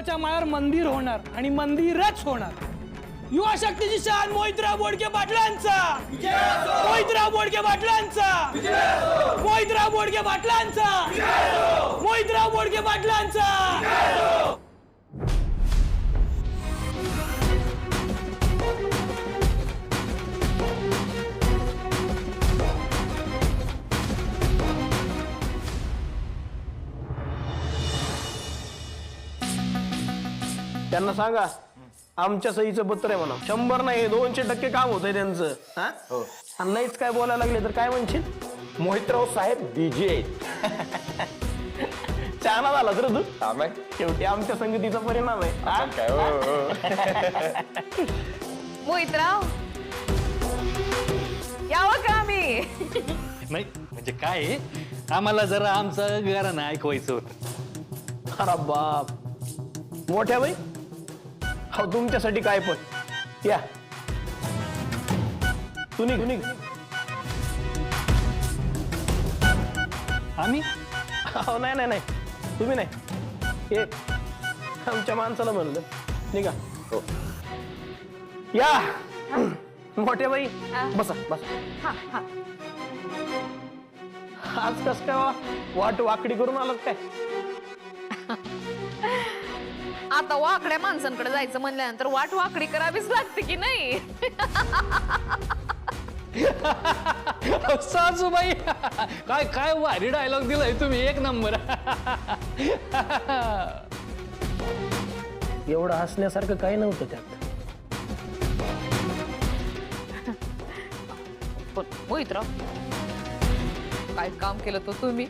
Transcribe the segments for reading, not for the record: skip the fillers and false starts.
देवाच्या मायावर मंदिर होणार आणि मंदिरच होणार। युवा शक्तीची शान मोहितराव बोडके पाटलांचा, मोहितराव बोडके पाटलांचा, मोहितराव बोडके पाटलांचा, मोहितराव बोडके पाटलांचा। त्यांना सांगा आमच्या सहीचं पत्र आहे म्हणा, 100 नाही 200% काम होतंय त्यांचं। हा आणि नाहीच काय बोलायला लागले तर काय म्हणशील? मोहितराव साहेब डीजे चाना झाला तर तू शेवटी आमच्या संगतीचा परिणाम आहे। हा? काय मोहितराव यावं का आम्ही? नाही म्हणजे काय आहे, आम्हाला जरा आमचं घराणं ऐकवायचं होतं। अरे बाप मोठ्या बाई, हो तुमच्यासाठी काय पण या तू निघ। आम्ही हो नाही तुम्ही नाही, एक आमच्या माणसाला म्हणलं निघा। या मोठ्या बाई बसा बसा। आज कस काय वाट वाकडी करून आलात काय? आता वाकड्या माणसांकडे जायचं म्हणल्यानंतर वाट वाकडी करावीच लागते की नाही? सासूबाई काय काय भारी डायलॉग दिलाय तुम्ही, एक नंबर। एवढं हसण्यासारखं काही नव्हतं त्यात। पण मोहितराव काय काम केलं तो तुम्ही?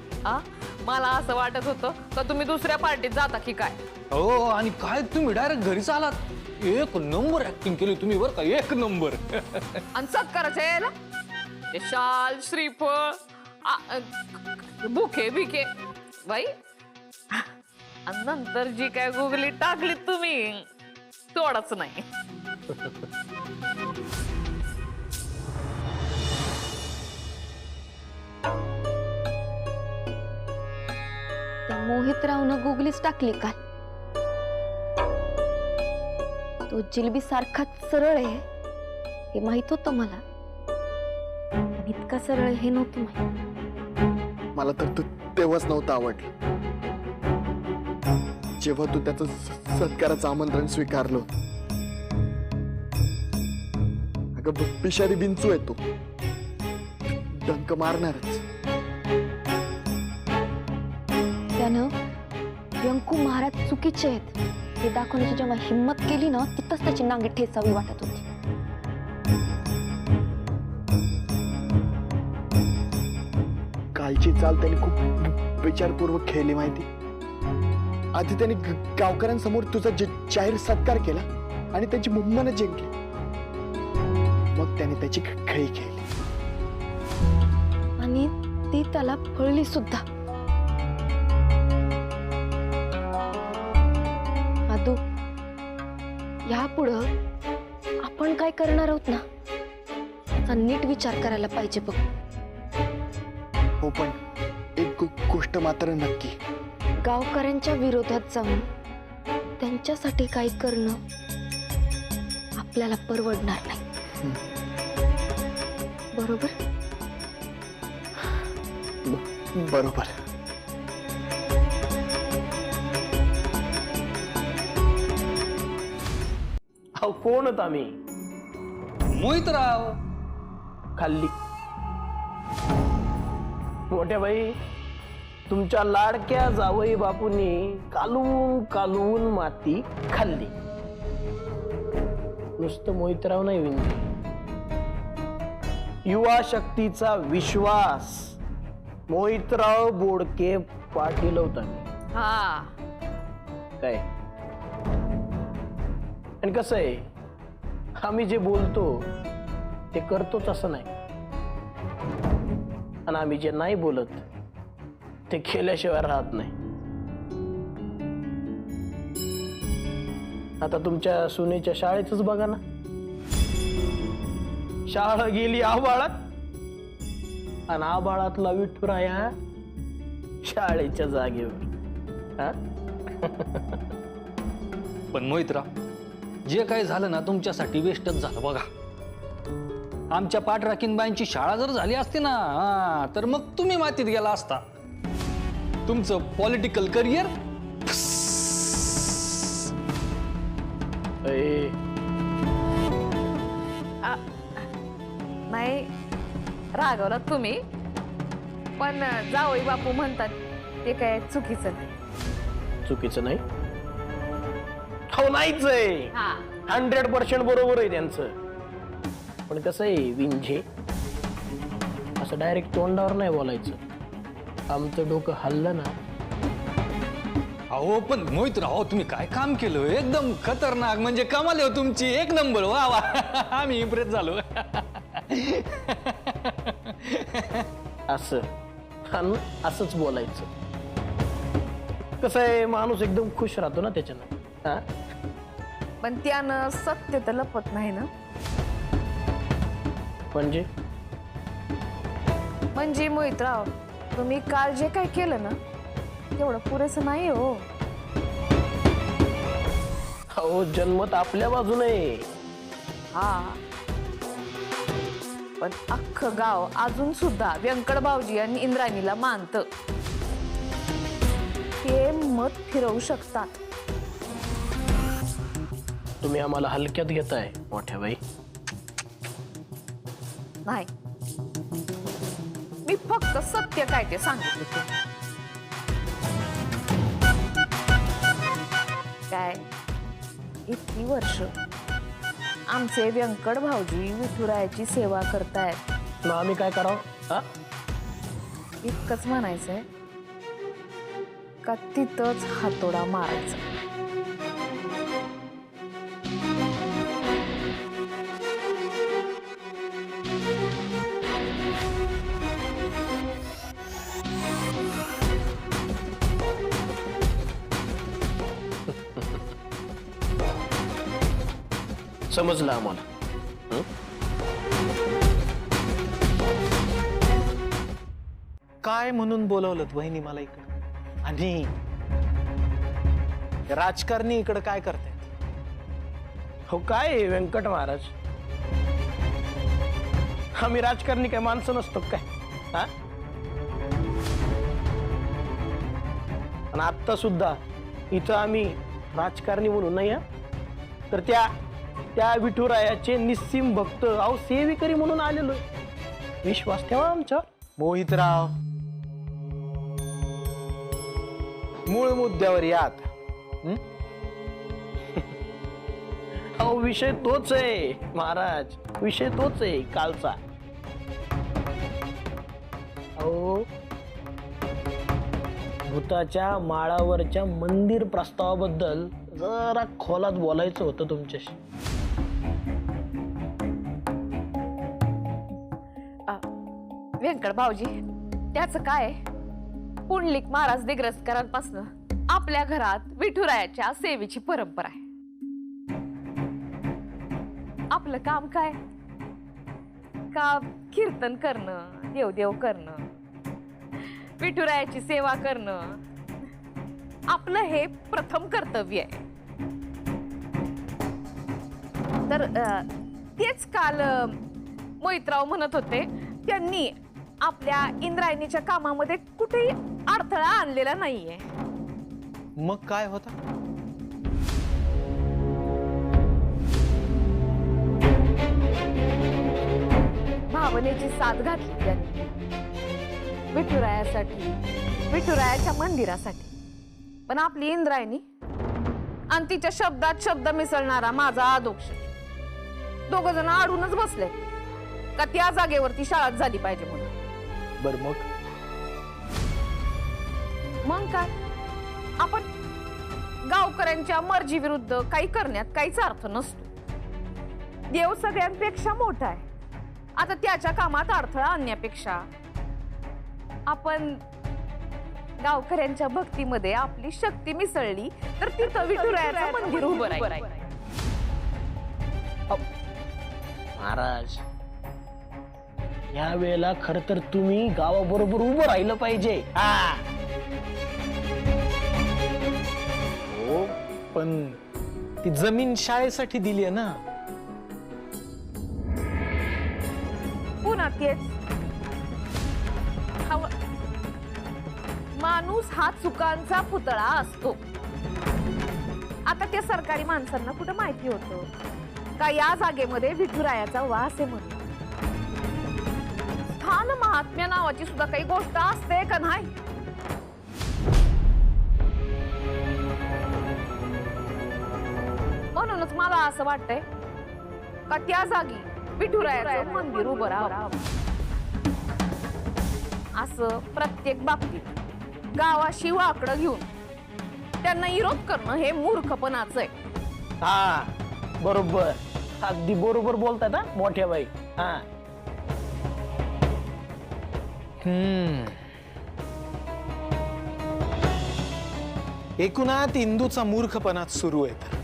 मला असं वाटत होतं का तुम्ही दुसऱ्या पार्टीत जाता की काय? हो आणि काय तुम्ही डायरेक्ट घरीच आलात, एक नंबर ऍक्टिंग केली तुम्ही बरं का, एक नंबर। आणि सत्काराच्या यायला ते शाल श्रीफळ बुके बिके बाई, आणि नंतर जी काय गुगली टाकली तुम्ही तोडच नाही। मोहितरावनं गुगलीच टाकली काल। तो जिलबी सारखाच सरळ आहे हे माहित होतं मला, इतका सरळ हे नव्हतं माहित। मला तर तू तेव्हाच नव्हतं आवडलं जेव्हा तू त्याचं सत्काराचं आमंत्रण स्वीकारलं। अगं पिशारी बिंचू आहे तो, डंक मारणारच। त्यानं व्यंकू महाराज चुकीचे आहेत हे दाखवण्याची जेव्हा हिंमत केली ना, तिथंच त्याची नांगी ठेचावी वाटत होती। कालची चाल त्यांनी खूप विचारपूर्वक खेळली माहिती। आधी त्यांनी गावकऱ्यांसमोर तुझा जाहीर सत्कार केला आणि त्यांची मुंबईनं जिंकली, मग त्याने त्याची खळी खेळली आणि ती त्याला फळली सुद्धा। आदू, यापुढं आपण काय करणार आहोत ना याचा नीट विचार करायला पाहिजे बघ। हो पण एक गोष्ट मात्र नक्की, गावकऱ्यांच्या विरोधात जाऊन त्यांच्यासाठी काही करणं आपल्याला परवडणार नाही, बरोबर? बरोबर। अहो कोण होत आम्ही? मोहितराव खाल्ली मोठ्या बाई, तुमच्या लाडक्या जावई बापूंनी कालवून कालवून माती खाल्ली। नुसतं मोहितराव नाही विनली, युवा शक्तीचा विश्वास मोहितराव बोडके पाटील होता। काय आणि कसं आहे, आम्ही जे बोलतो ते करतोच असं नाही, आणि आम्ही जे नाही बोलत ते केल्याशिवाय राहत नाही। आता तुमच्या सुनेच्या शाळेच बघा ना, शाळा गेली आबाळात आणि आबाळातला विठुराया शाळेच्या जागेवर। पण मोहितराव, जे काही झालं ना तुमच्यासाठी वेस्टच झालं बघा. आमच्या पाठराखीनबाईंची शाळा जर झाली असती ना, तर मग तुम्ही मातीत गेला असता. तुमचं पॉलिटिकल करिअर नाही रागवला तुम्ही, पण जावई बापू म्हणतात ते काय चुकीचं नाही. चुकीचं नाही. हो नाहीच आहे. 100% बरोबर आहे त्यांचं. पण कसं आहे विंझे, असं डायरेक्ट तोंडावर नाही बोलायचं. आमचं डोकं हल्लं ना. अहो पण मोहितराव, तुम्ही काय काम केलं, एकदम खतरनाक, म्हणजे कमाल आहे तुमची, एक नंबर. वा वा, आम्ही इम्प्रेस झालो. असं आणि असंच बोलायचं. कसं आहे, माणूस एकदम खुश राहतो ना त्याच्यानं. हा, पण त्यानं सत्य तर लपत नाही ना. म्हणजे मोहितराव, तुम्ही काल जे काय केलं ना तेवढं पुरेसं नाही हो. हो, जन्मत आपल्या बाजूने. हा, पण अख्खं गाव अजून सुद्धा व्यंकट भाऊजी आणि इंद्रायणीला मानतं. ते मत फिरवू शकतात. तुम्ही आम्हाला हलक्यात घेताय मोठ्या बाई. नाही, मी फक्त सत्य काय ते सांगितलं. काय इतकी वर्ष आमचे व्यंकट भाऊजी विठुरायाची सेवा करतायत. मग आम्ही काय करावं? हा, इतकंच म्हणायचंय का तिथंच हातोडा मारायचा. समजलं आम्हाला. काय म्हणून बोलवलं वहिनी मला इकडं? आणि राजकारणी इकडं काय करतायत? हो काय आहे, व्यंकट महाराज, आम्ही राजकारणी काय माणसं नसतो काय? हा, आणि आता सुद्धा इथं आम्ही राजकारणी म्हणून नाही, तर त्या विठुरायाचे निस्सीम भक्त, अहो सेविकरी म्हणून आलेलो. विश्वास ठेवा आमच्यावर. मोहितराव, मूळ मुद्द्यावर यात. अहो विषय तोच आहे महाराज, विषय तोच आहे कालचा. अहो भूताच्या माळावरच्या मंदिर प्रस्तावाबद्दल जरा खोलात बोलायचं होतं तुमच्याशी. व्यंकट भाऊजी, त्याचं काय, पुंडलिक महाराज दिग्रसकरांपासून आपल्या घरात विठुरायाच्या सेवेची परंपरा आहे. आपलं काम काय, का कीर्तन करणं, देवदेव करणं, विठुरायाची सेवा करणं आपलं हे प्रथम कर्तव्य आहे. तर तेच काल मोहितराव म्हणत होते, त्यांनी आपल्या इंद्रायणीच्या कामामध्ये कुठेही अडथळा आणलेला नाहीये. मग काय होता? भावनेची साथ घातली त्यांनी विठुरायासाठी, विठुरायाच्या मंदिरासाठी. पण आपली इंद्रायणी आणि तिच्या शब्दात शब्द मिसळणारा माझा आदोक्ष, दोघ जण अडूनच बसले का त्या जागेवरती शाळा झाली पाहिजे म्हणून. बर मग काय, आपण गावकऱ्यांच्या मर्जी विरुद्ध काही करण्यात काहीच अर्थ नसतो. देव सगळ्यांपेक्षा मोठा आहे. आता त्याच्या कामात अडथळा आणण्यापेक्षा आपण गावकऱ्यांच्या भक्तीमध्ये आपली शक्ती मिसळली तर तिथं विठुरायाचं मंदिर उभं राहील. महाराज, या वेळेला खर तर तुम्ही गावाबरोबर उभं राहिलं पाहिजे. हो, पण ती जमीन शाळेसाठी दिली आहे ना. पुन्हा तेच माणूस हा चुकांचा पुतळा असतो. आता त्या सरकारी माणसांना कुठं माहिती होतं का या जागेमध्ये विठुरायाचा वास आहे म्हणून. स्थान महात्म्या नावाची सुद्धा काही गोष्ट असते का नाही? म्हणूनच मला असं वाटतंय का त्या जागी विठुरायाचं मंदिर उभं राहावं. असं प्रत्येक बाबतीत गावाशी वाकडं घेऊन त्यांना विरोध करणं हे मूर्खपणाचं आहे. हा बरोबर, अगदी बरोबर बोलतात ना मोठ्या बाई. हा एकूणात इंदूचा मूर्खपणात सुरू आहे. तर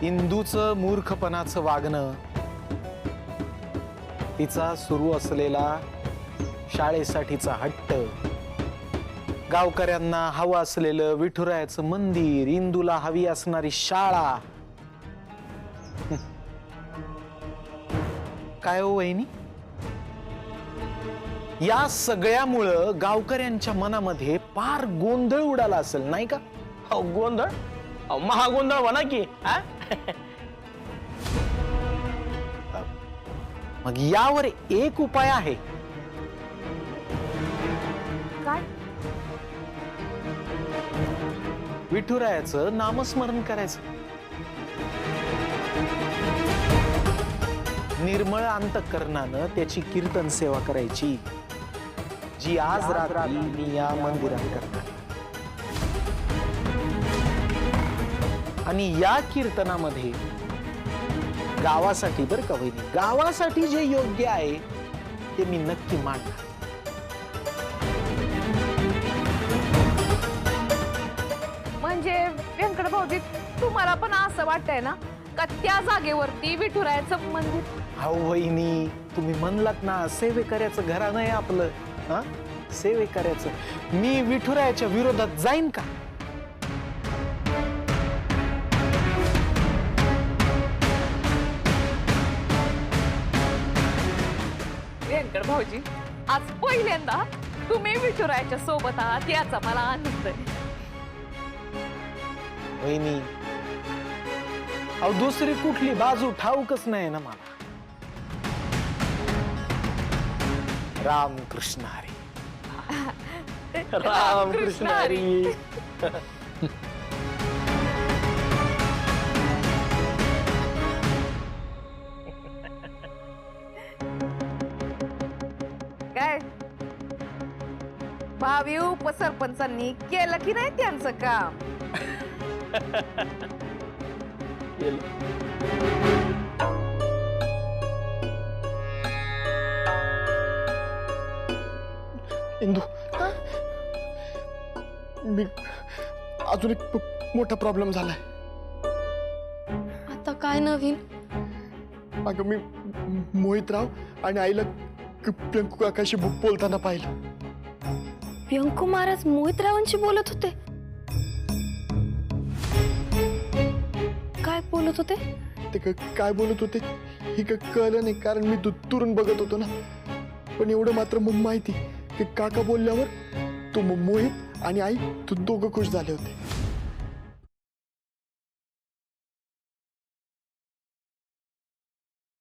इंदूचं मूर्खपणाचं वागणं, तिचा सुरू असलेला शाळेसाठीचा हट्ट, गावकऱ्यांना हवं असलेलं विठुरायाचं मंदिर, इंदूला हवी असणारी शाळा. काय हो वहिनी, या सगळ्यामुळं गावकऱ्यांच्या मनामध्ये फार गोंधळ उडाला असेल नाही का? अहो गोंधळ, अहो महागोंधळ म्हणा की. हा मग यावर एक उपाय आहे. काय? विठुरायाचं नामस्मरण करायचं. निर्मळ अंतःकरणानं त्याची कीर्तन सेवा करायची, जी आज रात्री मी या मंदिरात करणार. आणि या कीर्तनामध्ये गावासाठी, बरं का वहिनी, गावासाठी जे योग्य आहे ते मी नक्की मांडणार. म्हणजे व्यंकट भाऊजी, तुम्हाला पण असं वाटतंय ना का त्या जागेवरती विठुरायाचं मंदिर? हो वहिनी, तुम्ही म्हणलात ना सेवेकऱ्याचं घराणं आहे आपलं. हा, सेवेकऱ्याचं. मी विठुरायाच्या विरोधात जाईन का? व्यंकट भाऊजी, आज पहिल्यांदा तुम्ही विठुरायाच्या सोबत आहात याचा मला आनंद आहे. वहिनी, अहो दुसरी कुठली बाजू ठाऊकच नाही ना मला. रामकृष्ण हरी. रामकृष्ण हरी. काय भावी उपसरपंचांनी केलं की नाही त्यांचं काम? इंदू, मी अजून एक मोठा प्रॉब्लेम झालाय. आता काय नवीन? अगं मी मोहितराव आणि आईला व्यंकू काकाशी बोलताना पाहिलं. व्यंकू महाराज मोहितरावांशी बोलत होते? काय बोलत होते? ते काय बोलत होते हे कळलं नाही, कारण मी दुरून बघत होतो ना. पण एवढं मात्र माहिती की काका बोलल्यावर तो मोहित आणि आई दोघं खुश झाले होते.